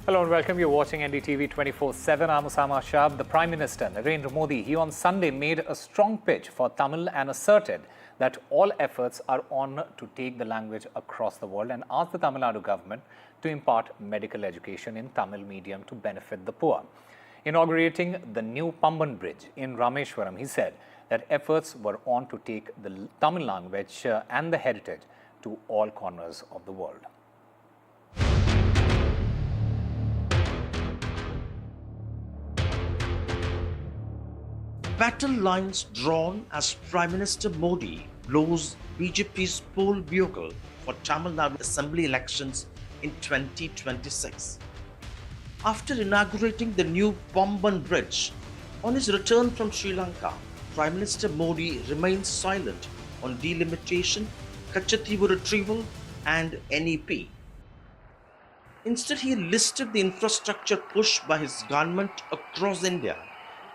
Hello and welcome. You're watching NDTV 24/7. I'm Amit Shah. The Prime Minister, Narendra Modi, he on Sunday made a strong pitch for Tamil and asserted that all efforts are on to take the language across the world and asked the Tamil Nadu government to impart medical education in Tamil medium to benefit the poor. Inaugurating the new Pamban bridge in Rameshwaram, he said that efforts were on to take the Tamil language and the heritage to all corners of the world. Battle lines drawn as Prime Minister Modi blows BJP's poll bugle for Tamil Nadu Assembly elections in 2026. After inaugurating the new Pamban bridge, on his return from Sri Lanka, Prime Minister Modi remains silent on delimitation, Kachativu retrieval and NEP. Instead, he listed the infrastructure push by his government across India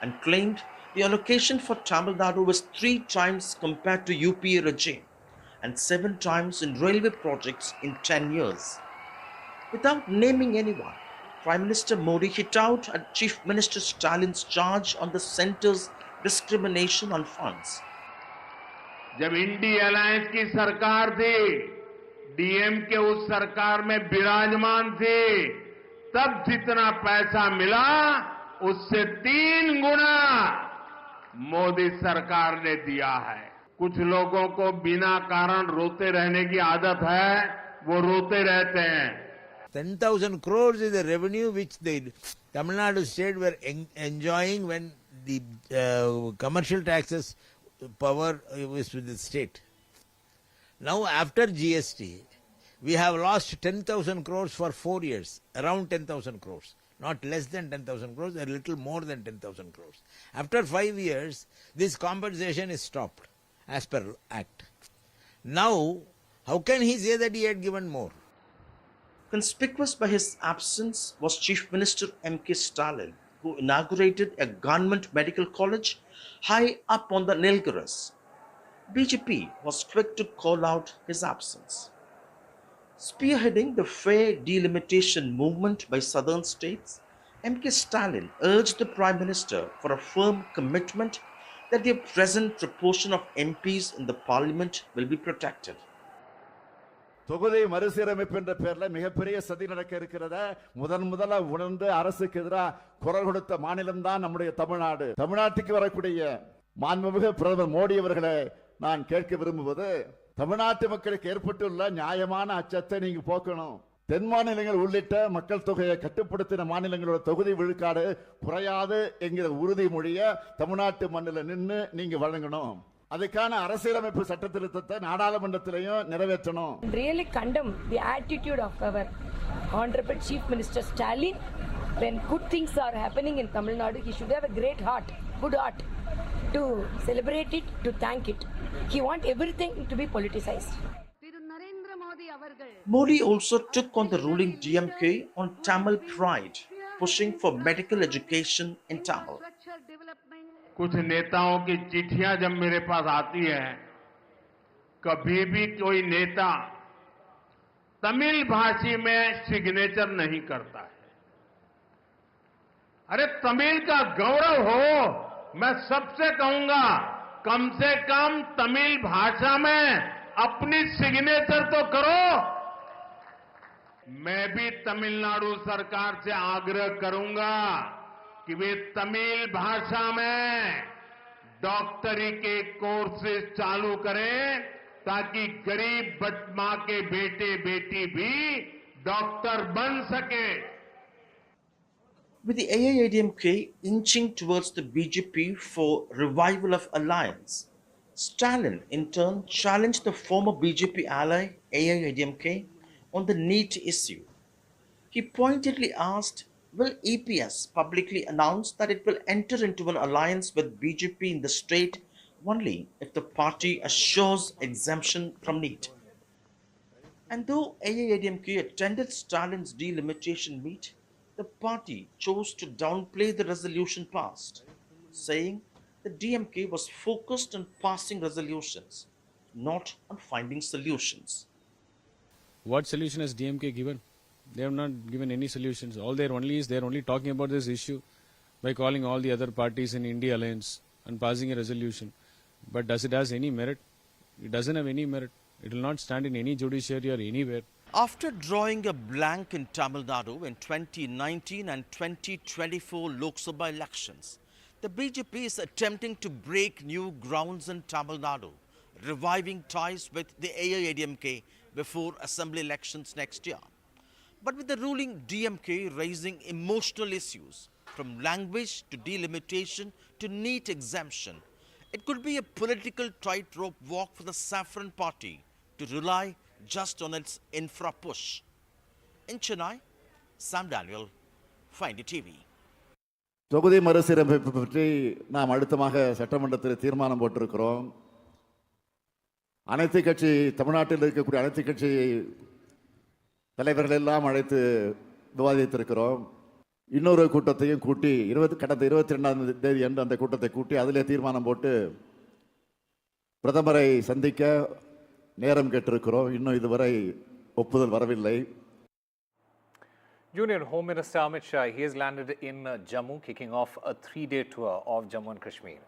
and claimed the allocation for Tamil Nadu was 3 times compared to UPA regime and 7 times in railway projects in 10 years. Without naming anyone, Prime Minister Modi hit out at Chief Minister Stalin's charge on the centre's discrimination on funds. जब INDI alliance की सरकार थी, DM के उस सरकार में विराजमान थी, तब जितना पैसा मिला उससे 3 गुना मोदी सरकार ने दिया है। कुछ लोगों को बिना कारण रोते रहने की आदत है, वो रोते रहते हैं। 10,000 crores is the revenue which the Tamil Nadu state were enjoying when the commercial taxes power was with the state. Now after GST, we have lost 10,000 crores for 4 years, around 10,000 crores. Not less than 10,000 crores, a little more than 10,000 crores. After 5 years, this compensation is stopped as per Act. Now, how can he say that he had given more? Conspicuous by his absence was Chief Minister M.K. Stalin, who inaugurated a government medical college high up on the Nilgiris. BJP was quick to call out his absence. Spearheading the fair delimitation movement by southern states, M.K. Stalin urged the Prime Minister for a firm commitment that the present proportion of MPs in the parliament will be protected. தொகுதி மறுசீரமைப்பு என்ற பேர்ல மிகப்பெரிய சதி நடக்க இருக்கிறத முதல்ல உணர்ந்து அரசுக்கு எதிராக குரல் கொடுத்த மாநிலம் தான் நம்முடைய தமிழ்நாடு. தமிழ்நாட்டுக்கு வரக்கூடிய மாண்புமிகு பிரதமர் மோடி அவர்களை நான் கேட்க விரும்புவது, தமிழ்நாட்டு மக்களுக்கு ஏற்பட்டுள்ள நியாயமான அச்சத்தை நீங்க போக்கணும். தென் மாநிலங்கள் உள்ளிட்ட மக்கள் தொகையை கட்டுப்படுத்தின மாநிலங்களோட தொகுதி விழுக்காடு குறையாது என்கிற உறுதிமொழியை தமிழ்நாட்டு மண்ணில் நின்று நீங்க வழங்கணும். அதுக்கான அரசியலமைப்பு சட்ட திருத்தத்தை நாடாளுமன்றத்திலையும் நிறைவேற்றணும். Really condemn the attitude of our Honorable Chief Minister Stalin. When good things are happening in Tamil Nadu, he should have a great heart, good heart, to celebrate it, to thank it. He wants everything to be politicized. Modi also took on the ruling DMK on Tamil pride, pushing for medical education in Tamil. कुछ नेताओं की चिट्ठियां जब मेरे पास आती है, कभी भी कोई नेता तमिल भाषी में सिग्नेचर नहीं करता है। अरे तमिल का गौरव हो, मैं सबसे कहूंगा कम से कम तमिल भाषा में अपनी सिग्नेचर तो करो। मैं भी तमिलनाडु सरकार से आग्रह करूंगा कि वे तमिल भाषा में डॉक्टरी के कोर्सेज चालू करें ताकि गरीब मां के बेटे बेटी भी डॉक्टर बन सके. With the AIADMK inching towards the BJP for revival of alliance, Stalin in turn challenged the former BJP ally AIADMK on the NEET issue. He pointedly asked, will EPS publicly announce that it will enter into an alliance with BJP in the state only if the party assures exemption from NEET? And though AIADMK attended Stalin's delimitation meet, the party chose to downplay the resolution passed, saying the DMK was focused on passing resolutions, not on finding solutions. What solution has DMK given? They have not given any solutions. All they're only talking about this issue by calling all the other parties in India alliance and passing a resolution. But does it has any merit? It doesn't have any merit. It will not stand in any judiciary or anywhere. After drawing a blank in Tamil Nadu in 2019 and 2024 Lok Sabha elections, the BJP is attempting to break new grounds in Tamil Nadu, reviving ties with the AIADMK before assembly elections next year. But with the ruling DMK raising emotional issues, from language to delimitation to NEET exemption, it could be a political tightrope walk for the Saffron Party to rely just on its infra push. In Chennai, Sam Daniel, Find TV. தொகுதி மறுசீரமைப்பு பற்றி நாம் அடுத்தமாக சட்டமன்றத்தில் தீர்மானம் போட்டிருக்கிறோம். அனைத்து கட்சி தமிழ்நாட்டில் இருக்கக்கூடிய அனைத்து கட்சி தலைவர்கள் எல்லாம் அழைத்து விவாதித்திருக்கிறோம். இன்னொரு கூட்டத்தையும் கூட்டி கடந்த 22ஆம் தேதி அன்று அந்த கூட்டத்தை கூட்டி அதிலே தீர்மானம் போட்டு பிரதமரை சந்திக்க நேரம் கேட்டிருக்கிறோம். இன்னும் இதுவரை ஒப்புதல் வரவில்லை. Union Home Minister Amit Shah, he has landed in Jammu, kicking off a 3-day tour of Jammu and Kashmir.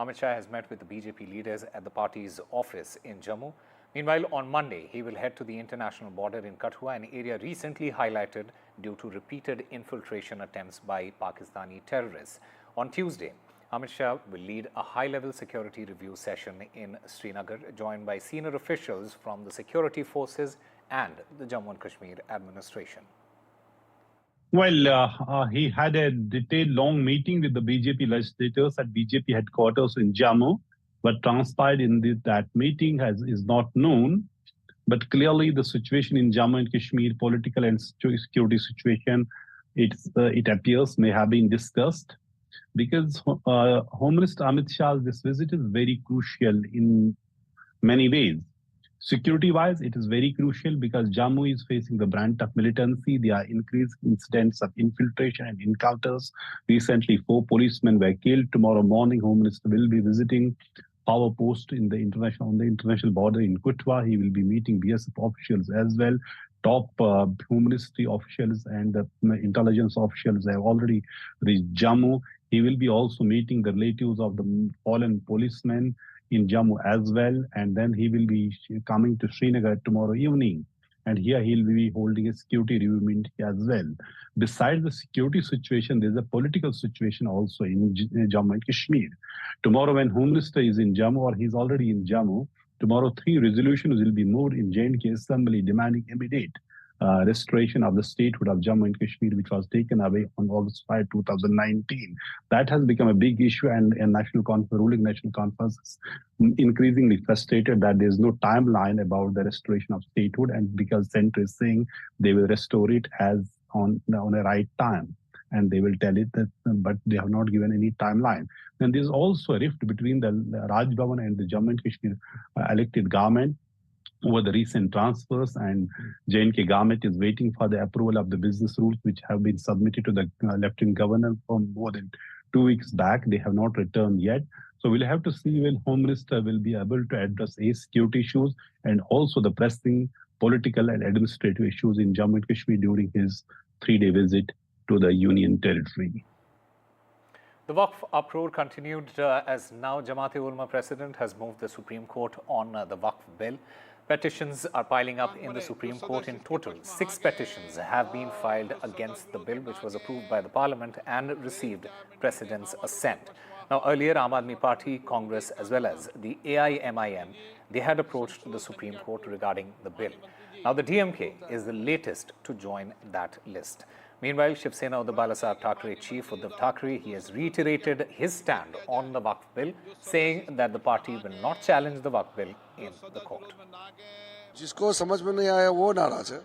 Amit Shah has met with the BJP leaders at the party's office in Jammu. Meanwhile, on Monday, he will head to the international border in Kathua, an area recently highlighted due to repeated infiltration attempts by Pakistani terrorists. On Tuesday, Amit Shah will lead a high-level security review session in Srinagar, joined by senior officials from the security forces and the Jammu and Kashmir administration. Well, he had a detailed long meeting with the BJP legislators at BJP headquarters in Jammu. What transpired in that meeting is not known. But clearly the situation in Jammu and Kashmir, political and security situation, it appears may have been discussed. Because Home Minister Amit Shah's this visit is very crucial in many ways. Security-wise, it is very crucial because Jammu is facing the brunt of militancy. There are increased incidents of infiltration and encounters. Recently, 4 policemen were killed. Tomorrow morning, Home Minister will be visiting power post on the international border in Kutwa. He will be meeting BSF officials as well. Top Home Ministry officials and the intelligence officials have already reached Jammu. He will be also meeting the relatives of the fallen policemen in Jammu as well, and then he will be coming to Srinagar tomorrow evening, and here he will be holding a security review meeting as well. Besides the security situation, there is a political situation also in Jammu and Kashmir. Tomorrow when Home Minister is in Jammu, or he is already in Jammu, tomorrow 3 resolutions will be moved in J&K Assembly demanding immediate restoration of the statehood of Jammu and Kashmir, which was taken away on August 5, 2019. That has become a big issue, and ruling national conference is increasingly frustrated that there is no timeline about the restoration of statehood, and because Centre is saying they will restore it as on a right time, and they will tell it that, but they have not given any timeline. Then there is also a rift between the Raj Bhavan and the Jammu and Kashmir elected government over the recent transfers, and J&K government is waiting for the approval of the business rules which have been submitted to the Lieutenant Governor from more than 2 weeks back. They have not returned yet. So we'll have to see when Home Minister will be able to address security issues and also the pressing political and administrative issues in Jammu and Kashmir during his 3-day visit to the Union Territory. The Waqf uproar continued as now Jamaat-e-Ulama president has moved the Supreme Court on the Waqf bill. Petitions are piling up in the Supreme Court. In total, 6 petitions have been filed against the bill, which was approved by the Parliament and received President's assent. Now, earlier, Aam Aadmi Party, Congress, as well as the AIMIM, they had approached the Supreme Court regarding the bill. Now, the DMK is the latest to join that list. Meanwhile, Shiv Sena Uddhav Balasaheb Thackeray chief Uddhav Thackeray, he has reiterated his stand on the Waqf bill, saying that the party will not challenge the Waqf bill in the court. जिसको समझ में नहीं आया वो नाराज है,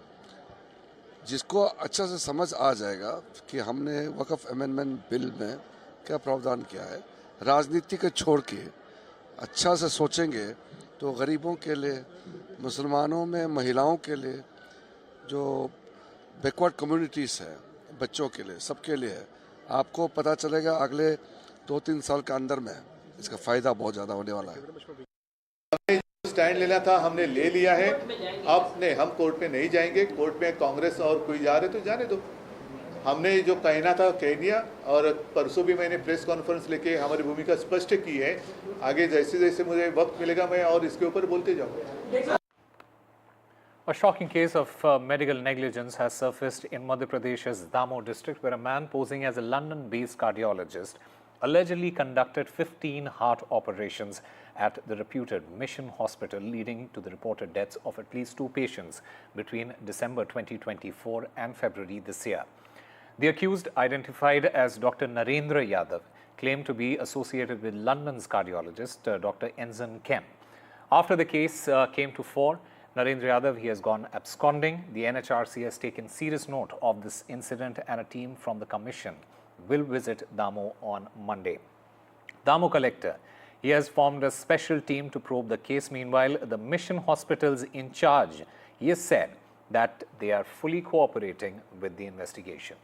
जिसको अच्छा से समझ आ जाएगा कि हमने वक़्फ़ अमेंडमेंट बिल में क्या प्रावधान किया है, राजनीति को छोड़ के अच्छा से सोचेंगे तो गरीबों के लिए, मुसलमानों में महिलाओं के लिए, जो बैकवर्ड कम्युनिटीज़ है, बच्चों के लिए, सबके लिए है। आपको पता चलेगा अगले 2-3 साल के अंदर में इसका फ़ायदा बहुत ज़्यादा होने वाला है। स्टैंड लेना था हमने ले लिया है। अब नहीं, हम कोर्ट में नहीं जाएंगे। कोर्ट में कांग्रेस और कोई जा रहे तो जाने दो। हमने जो कहना था कह दिया, और परसों भी मैंने प्रेस कॉन्फ्रेंस लेके हमारी भूमिका स्पष्ट की है। आगे जैसे जैसे मुझे वक्त मिलेगा मैं और इसके ऊपर बोलते जाऊँगा। A shocking case of medical negligence has surfaced in Madhya Pradesh's Damo district, where a man posing as a London-based cardiologist allegedly conducted 15 heart operations at the reputed Mission Hospital, leading to the reported deaths of at least 2 patients between December 2024 and February this year. The accused, identified as Dr. Narendra Yadav, claimed to be associated with London's cardiologist, Dr. Enzan Kem. After the case came to fore, Narendra Yadav, he has gone absconding. The NHRC has taken serious note of this incident, and a team from the commission will visit Damo on Monday. Damo collector, he has formed a special team to probe the case. Meanwhile, the mission hospitals in charge, he has said that they are fully cooperating with the investigation.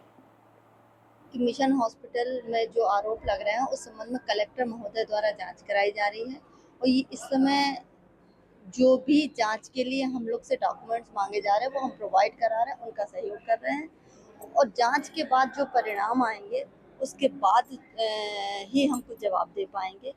Mission hospital में जो आरोप लग रहे हैं उस संबंध में collector महोदय द्वारा जांच कराई जा रही है, और ये इस समय जो भी जांच के लिए हम लोग से डॉक्यूमेंट्स मांगे जा रहे हैं वो हम प्रोवाइड करा रहे हैं, उनका सहयोग कर रहे हैं, और जांच के बाद जो परिणाम आएंगे उसके बाद ही हम कुछ जवाब दे पाएंगे।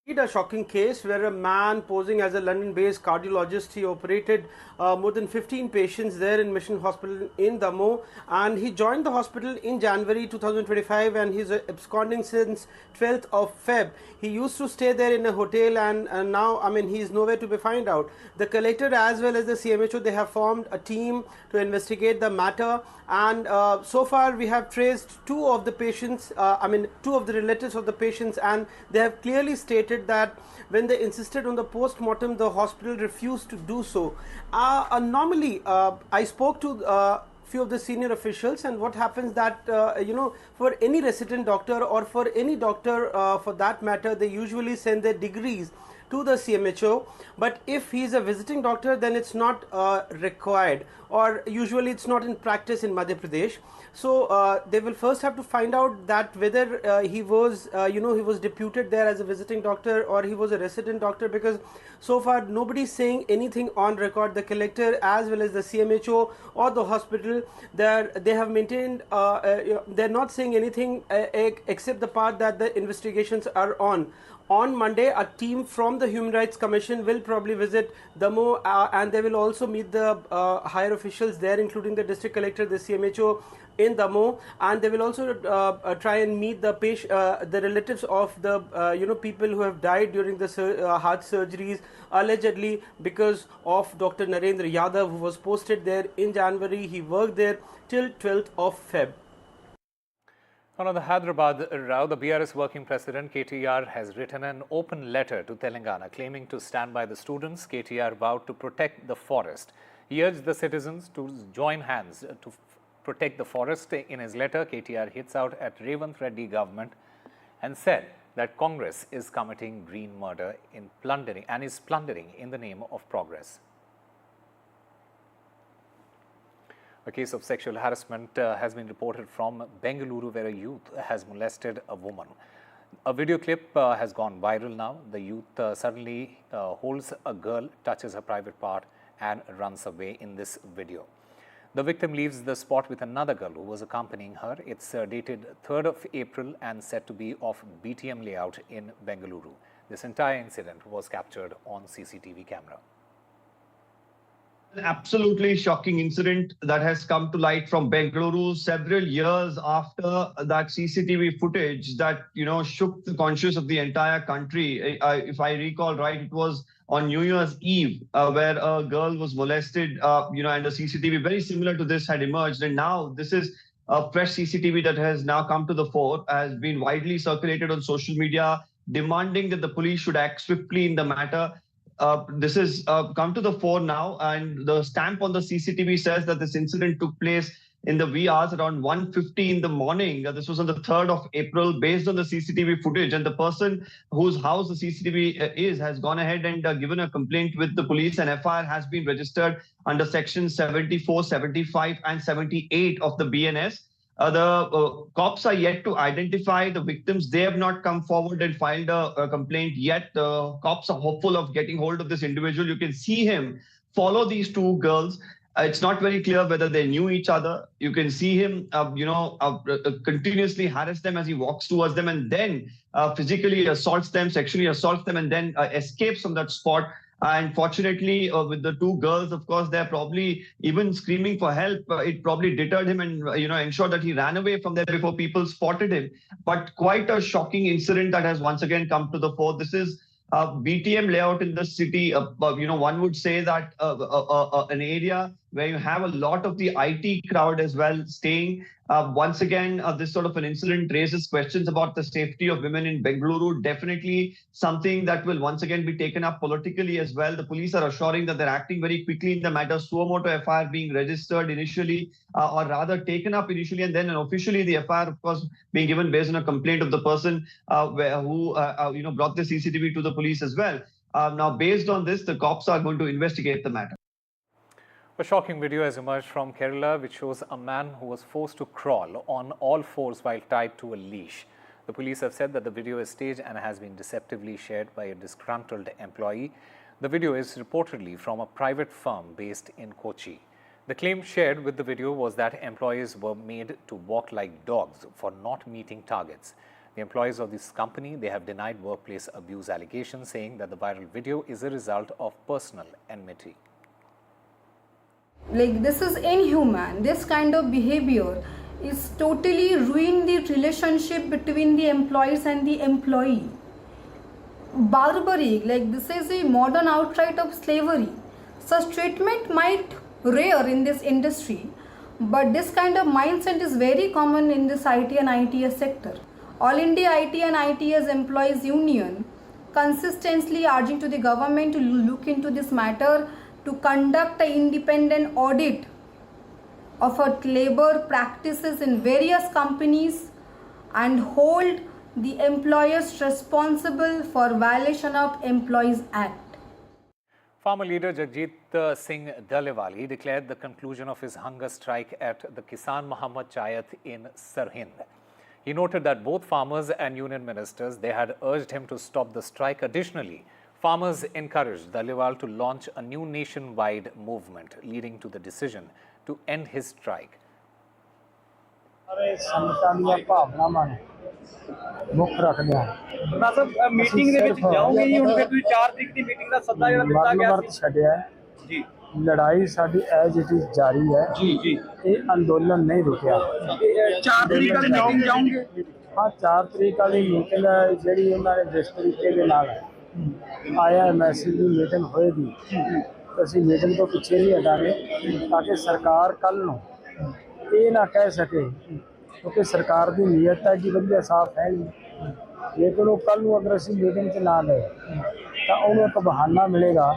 A shocking case where a man posing as a London-based cardiologist, he operated more than 15 patients there in Mission Hospital in Damo, and he joined the hospital in January 2025, and he's absconding since 12th of Feb. He used to stay there in a hotel, and now, I mean, he's nowhere to be found out. The collector as well as the CMHO, they have formed a team to investigate the matter, and so far we have traced 2 of the patients, 2 of the relatives of the patients, and they have clearly stated that when they insisted on the post-mortem, the hospital refused to do so. Normally, I spoke to few of the senior officials, and what happens that for any resident doctor or for any doctor for that matter, they usually send their degrees to the CMHO, but if he is a visiting doctor, then it's not required, or usually it's not in practice in Madhya Pradesh. So they will first have to find out that whether he was he was deputed there as a visiting doctor or he was a resident doctor, because so far nobody is saying anything on record. The collector as well as the CMHO or the hospital, they have maintained they're not saying anything except the part that the investigations are on. On Monday, a team from the Human Rights Commission will probably visit Damo, and they will also meet the higher officials there, including the district collector, the CMHO in Damo, and they will also try and meet the relatives of the people who have died during the heart surgeries allegedly because of Dr. Narendra Yadav, who was posted there in January. He worked there till 12th of Feb. On the Hyderabad row, the BRS working president KTR has written an open letter to Telangana claiming to stand by the students. KTR vowed to protect the forest. He urged the citizens to join hands to protect the forest. In his letter, KTR hits out at Revanth Reddy government and said that Congress is committing green murder in plundering and is plundering in the name of progress. A case of sexual harassment has been reported from Bengaluru, where a youth has molested a woman. A video clip has gone viral now. The youth suddenly holds a girl, touches her private part and runs away in this video. The victim leaves the spot with another girl who was accompanying her. It's dated 3rd of April and said to be of BTM layout in Bengaluru. This entire incident was captured on CCTV camera. An absolutely shocking incident that has come to light from Bengaluru several years after that CCTV footage that shook the conscience of the entire country. If I recall right, it was on New Year's Eve where a girl was molested, and a CCTV very similar to this had emerged, and now this is a fresh CCTV that has now come to the fore, has been widely circulated on social media, demanding that the police should act swiftly in the matter. This has come to the fore now, and the stamp on the CCTV says that this incident took place in the wee hours around 1:50 in the morning. This was on the 3rd of April based on the CCTV footage, and the person whose house the CCTV is has gone ahead and given a complaint with the police. An FIR has been registered under section 74, 75 and 78 of the BNS. The cops are yet to identify the victims. They have not come forward and filed a complaint yet. The cops are hopeful of getting hold of this individual. You can see him follow these two girls. It's not very clear whether they knew each other. You can see him, continuously harass them as he walks towards them, and then physically assaults them, sexually assaults them, and then escapes from that spot. And fortunately, with the two girls, of course, they're probably even screaming for help. It probably deterred him and, ensured that he ran away from there before people spotted him. But quite a shocking incident that has once again come to the fore. This is BTM layout in the city. One would say that an area where you have a lot of the IT crowd as well staying. Once again, this sort of an incident raises questions about the safety of women in Bengaluru. Definitely something that will once again be taken up politically as well. The police are assuring that they're acting very quickly in the matter. Suo motu FIR being registered initially, or rather taken up initially, and then officially the FIR, of course, being given based on a complaint of the person who brought the CCTV to the police as well. Now, based on this, the cops are going to investigate the matter. A shocking video has emerged from Kerala which shows a man who was forced to crawl on all fours while tied to a leash. The police have said that the video is staged and has been deceptively shared by a disgruntled employee. The video is reportedly from a private firm based in Kochi. The claim shared with the video was that employees were made to walk like dogs for not meeting targets. The employees of this company, they have denied workplace abuse allegations, saying that the viral video is a result of personal enmity. Like, this is inhuman. This kind of behavior is totally ruining the relationship between the employees and the employee. Barbaric, like this is a modern outright of slavery. Such treatment might rare in this industry, but this kind of mindset is very common in this IT and ITS sector. All India IT and ITS Employees Union consistently urging to the government to look into this matter, to conduct an independent audit of labor practices in various companies and hold the employers responsible for violation of Employees Act. Farmer leader Jagjit Singh Dalewal declared the conclusion of his hunger strike at the Kisan Mohammad Chayat in Sirhind. He noted that both farmers and union ministers, they had urged him to stop the strike. Additionally, farmers encouraged Dalewal to launch a new nationwide movement, leading to the decision to end his strike. ਲੜਾਈ ਸਾਡੀ as it is ਜਾਰੀ ਹੈ ਇਹ ਅੰਦੋਲਨ ਨਹੀਂ ਰੁਕਿਆ 4 ਤਰੀਕ ਵਾਲੀ ਮੀਟਿੰਗ ਜਾਓਗੇ ਹਾਂ 4 ਤਰੀਕ ਵਾਲੀ ਮੀਟਿੰਗ ਜਿਹੜੀ ਉਹਨਾਂ ਨੇ ਜਿਸ ਤਰੀਕੇ ਦੇ ਨਾਲ ਆਇਆ ਮੈਸੇਜ ਦੀ ਮੀਟਿੰਗ ਹੋਏਗੀ ਅਸੀਂ ਮੀਟਿੰਗ ਤੋਂ ਪਿੱਛੇ ਨਹੀਂ ਹਟਾਂਗੇ ਤਾਂ ਕਿ ਸਰਕਾਰ ਕੱਲ ਨੂੰ ਇਹ ਨਾ ਕਹਿ ਸਕੇ ਕਿਉਂਕਿ ਸਰਕਾਰ ਦੀ ਨੀਅਤ ਹੈ ਕਿ ਵਧੀਆ ਸਾਫ਼ ਹੈ ਲੇਕਿਨ ਉਹ ਕੱਲ ਨੂੰ ਅਗਰ ਅਸੀਂ ਮੀਟਿੰਗ 'ਚ ਨਾ ਲਏ ਤਾਂ ਉਹਨੂੰ ਇੱਕ ਬਹਾਨਾ ਮਿਲੇਗਾ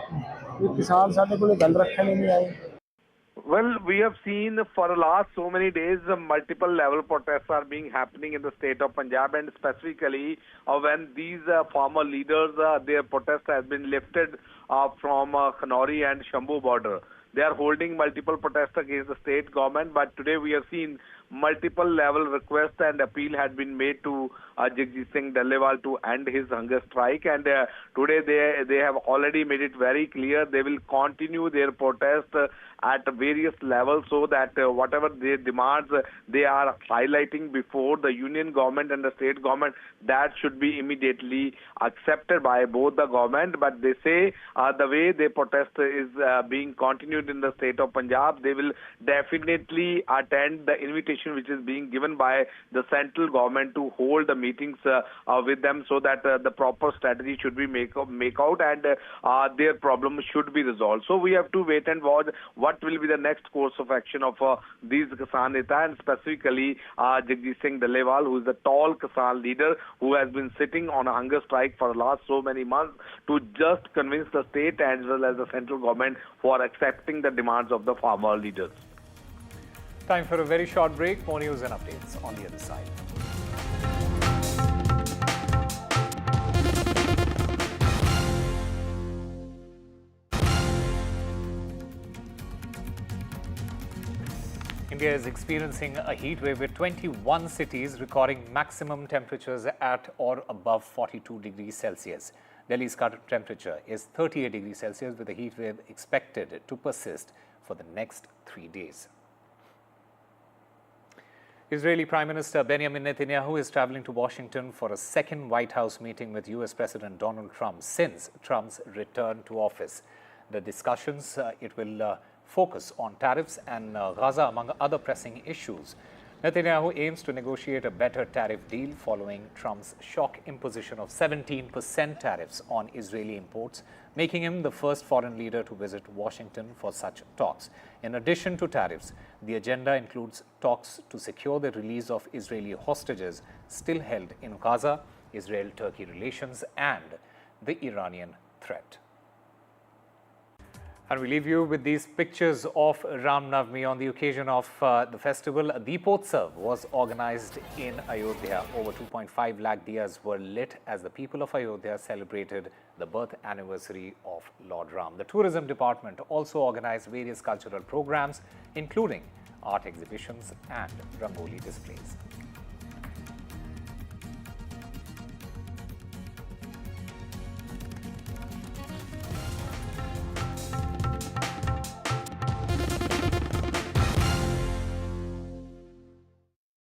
Well, we have seen for the last so many days multiple level protests are being happening in the state of Punjab, and specifically when these farmer leaders, their protest has been lifted from Khanori and Shambhu border. They are holding multiple protests against the state government, but today we have seen multiple level requests and appeal had been made to Jagjit Singh Dalewal to end his hunger strike, and today they have already made it very clear they will continue their protest at various levels, so that whatever their demands they are highlighting before the union government and the state government, that should be immediately accepted by both the government. But they say the way their protest is being continued in the state of Punjab, they will definitely attend the invitation which is being given by the central government to hold the meetings with them, so that the proper strategy should be make out and their problem should be resolved. So we have to wait and watch what will be the next course of action of these Kisan Neta, and specifically Jagjit Singh Dalewal, who is the tall Kisan leader who has been sitting on a hunger strike for the last so many months, to just convince the state as well as the central government for accepting the demands of the farmer leaders. Time for a very short break. More news and updates on the other side. India is experiencing a heat wave with 21 cities recording maximum temperatures at or above 42 degrees Celsius. Delhi's current temperature is 38 degrees Celsius with a heat wave expected to persist for the next 3 days. Israeli Prime Minister Benjamin Netanyahu is traveling to Washington for a second White House meeting with US President Donald Trump since Trump's return to office. The discussions, it will focus on tariffs and Gaza, among other pressing issues. Netanyahu aims to negotiate a better tariff deal following Trump's shock imposition of 17% tariffs on Israeli imports, making him the first foreign leader to visit Washington for such talks. In addition to tariffs, the agenda includes talks to secure the release of Israeli hostages still held in Gaza, Israel-Turkey relations, and the Iranian threat. And we leave you with these pictures of Ram Navami on the occasion of the festival. A Deepotsav was organized in Ayodhya. Over 2.5 lakh diyas were lit as the people of Ayodhya celebrated the birth anniversary of Lord Ram. The tourism department also organized various cultural programs, including art exhibitions and Rangoli displays.